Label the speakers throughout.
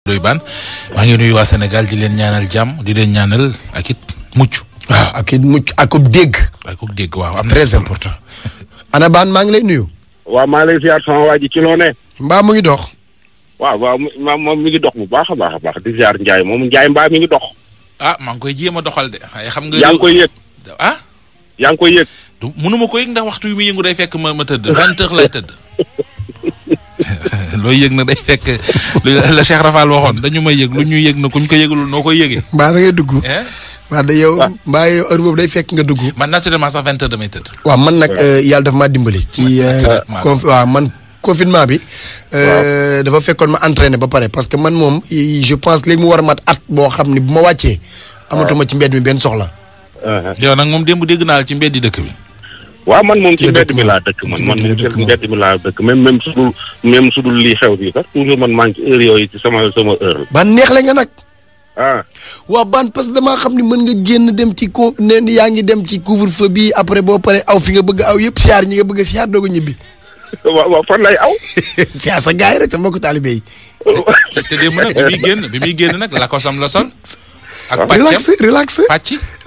Speaker 1: Ndoye Bane maa ngi nuyu waa Sénégal di leen ñaanal jàmm di leen ñaanal ak it mucc.
Speaker 2: waaw ak it mucc ak ko dégg.
Speaker 1: ak ko dégg waaw am na
Speaker 2: très important. Ana Bane maa ngi lay nuyu.
Speaker 3: waaw maa lay ziar sama waa ji ci loo ne.
Speaker 2: mbaa mu ngi dox.
Speaker 3: waaw moom mi ngi dox bu baax a baax di ziar Ndiaye moom Ndiaye mbaa mi ngi dox.
Speaker 1: ah maa ngi koy jéem a doxal de. xam nga
Speaker 3: yaa ngi koy yëg.
Speaker 1: ah.
Speaker 3: yaa ngi koy yëg.
Speaker 1: mënuma ko yëg ndax waxtu wi muy yëngu day fekk ma tëdd 20 heures lay tëdd. looy yëg na day fekk la Cheikh Rafal waxoon dañu may yëg lu ñuy yëg na kuñ ko yëgalul noo koy yëgee.
Speaker 2: mbaa da ngay dugg. mbaa da yow mbaa yow heure boobu day fekk nga dugg.
Speaker 1: man naturellement sax 20 heures damay tëdd.
Speaker 2: waaw man nag yàlla daf maa dimbali. ci waaw man confinement bi. dafa fekkoon ma entraîné ba pare parce que man moom je pense léegi mu war a mat at boo xam ni bu ma wàccee. amatuma ci mbedd mi benn soxla.
Speaker 1: yow nag moom démb dégg naa la ci mbeddi dëkk bi.
Speaker 3: waaw man moom ci mbedd mi laa dëkk man moom ci mbedd mi laa dëkk même su dul lii xew bi sax toujours man maa ngi ci heure yooyu ci sama heure la.
Speaker 2: ban neex la nga nag.
Speaker 3: ah.
Speaker 2: waaw ban parce que damaa xam ni mën nga génn dem ci yaa ngi dem ci couvre-feu bi après boo paree aw fi nga bëgg aw yëpp siyaar ñi nga bëgg a siyaar doo ko ñibbi.
Speaker 3: waaw fan lay aw.
Speaker 2: siyaar sa gars yi rek sa mbokku taalibe yi.
Speaker 1: te démb nag bi muy génn nag la ko sam la sol. ak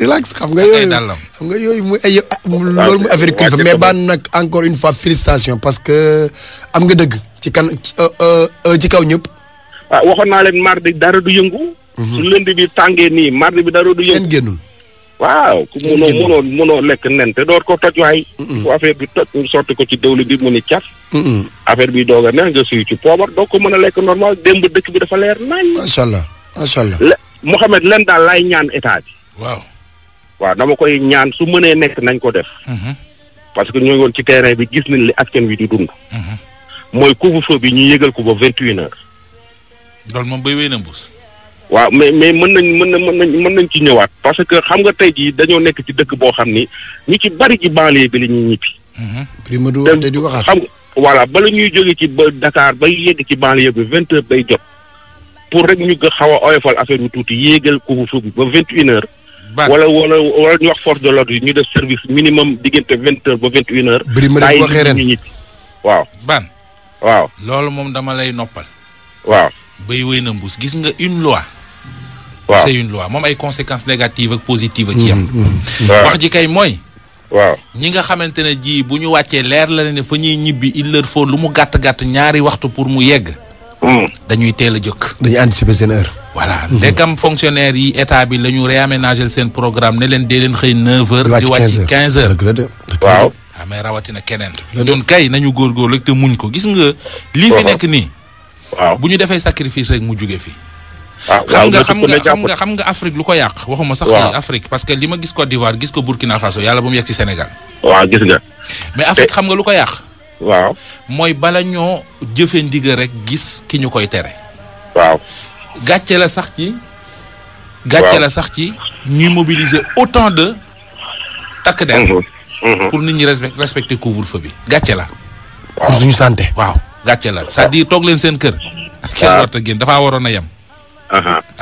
Speaker 2: relax xam nga yooyu muy ay loolu muy affaire kilifa mais baan nag encore une fois félicitations parce que am nga dëgg ci kaw ñëpp.
Speaker 3: ah waxoon naa leen mardi dara du yëngu. su lundi bi tàngee nii mardi bi dara du yëngu.
Speaker 2: kenn génnul.
Speaker 3: waaw ku mënoo lekk nen te door ko toj waay. fu affaire bi toj ñu sotti ko ci dëwli bi mu ni cas. affaire bi doog a neex nga suy ci poobar doo ko mën a lekk normal démb dëkk bi dafa leer nañ.
Speaker 2: macha allah.
Speaker 3: Mohamed leen daal laay ñaan état bi. waaw dama koy ñaan su mënee nekk nañ ko def. parce que ñoo ngi woon ci terrain bi gis nañ li askan wi di dund. mooy couvre-feu bi ñu yëgal ko ba 21 heures.
Speaker 1: loolu moom bay wéy na mbuus.
Speaker 3: waaw mais mën nañ ci ñëwaat. parce que xam nga tey jii dañoo nekk ci dëkk boo xam ni ñu ci bari ci banlieue bi la ñuy ñibbi.
Speaker 2: prime du wax te di waxaat.
Speaker 3: xam nga voilà bala ñuy jóge ci ba Dakar bay yegg ci banlieue bi 20 heures day jot. pour rek ñu gën xaw a oyofal affaire bi tuuti yéegal couvre-feu bi ba 21 heures. wala ñu wax force de l'ordre yi ñu def service minimum diggante 20 heures ba 21 heures.
Speaker 2: bëri ma rek waxee ren
Speaker 3: waaw.
Speaker 1: Ban.
Speaker 3: waaw
Speaker 1: loolu moom dama lay noppal.
Speaker 3: waaw.
Speaker 1: bay wéy na mbuus gis nga une loi.
Speaker 3: waaw
Speaker 1: c'est une loi moom ay conséquences négatives ak positives ci yam. wax ji kay mooy.
Speaker 3: waaw
Speaker 1: ñi nga xamante ne ji bu ñu wàccee leer la ne fa ñuy ñibbi il leur faut lu mu gàtt ñaari waxtu pour mu yegg. dañuy teel a jóg.
Speaker 2: dañuy anticiper seen heure.
Speaker 1: voilà ndekam fonctionnaire yi état bi la ñu réaménager seen programme ne leen dee leen xëy 9h. di wàcc 15h
Speaker 2: dëgg la de.
Speaker 3: waaw.
Speaker 1: mais rawatina keneen. ñun kay nañu góorgóorlu rek te muñ ko gis nga. lii fi nekk nii.
Speaker 3: waaw
Speaker 1: bu ñu defee sacrifice rek mu jóge fi.
Speaker 3: xam
Speaker 1: nga Afrique lu ko yàq waxuma sax. Afrique parce que li ma gis Côte d'Ivoire gis ko Burkina Faso yàlla bu mu yegg ci Sénégal.
Speaker 3: waaw gis nga.
Speaker 1: mais Afrique xam nga lu ko yàq.
Speaker 3: waaw
Speaker 1: mooy bala ñoo jëfe ndigal rek gis ki ñu koy tere.
Speaker 3: waaw.
Speaker 1: gàcce la sax ci ñuy mobiliser autant de takk der. pour nit ñi respecter couvre-feu bi gàcce la.
Speaker 2: pour suñu santé.
Speaker 1: waaw gàcce la c'est-à-dire toog leen seen kër. kenn warta génn dafaa waroon a yem.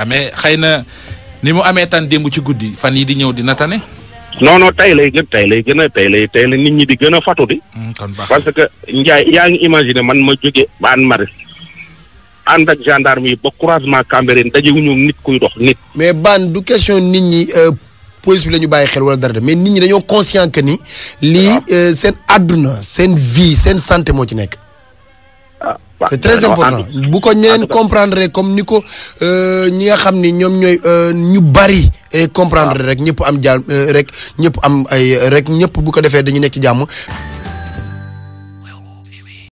Speaker 1: mais xëy na ni mu amee tan démb ci guddi fan yi di ñëw dina tane.
Speaker 3: non tey la nit ñi di gën a fatu di.
Speaker 1: kon baax
Speaker 3: parce que Ndiaye yaa ngi imaginer man ma jóge ba Hann Maristes ànd ak gendarme yi ba croisement Cambérène dajewuñu nit kuy dox nit.
Speaker 2: mais ban du question nit ñi police bi la ñu bàyyi xel wala dara de mais nit ñi dañoo conscient que ni. lii seen àdduna seen vie seen santé moo ci nekk. c'est très important bu ko ñeneen comprendre comme ni ko ñi nga xam ni ñoom ñooy ñu bari comprendre rek ñëpp am jàmm rek ñëpp am ay rek ñëpp bu ko defee dañu nekk ci jàmm.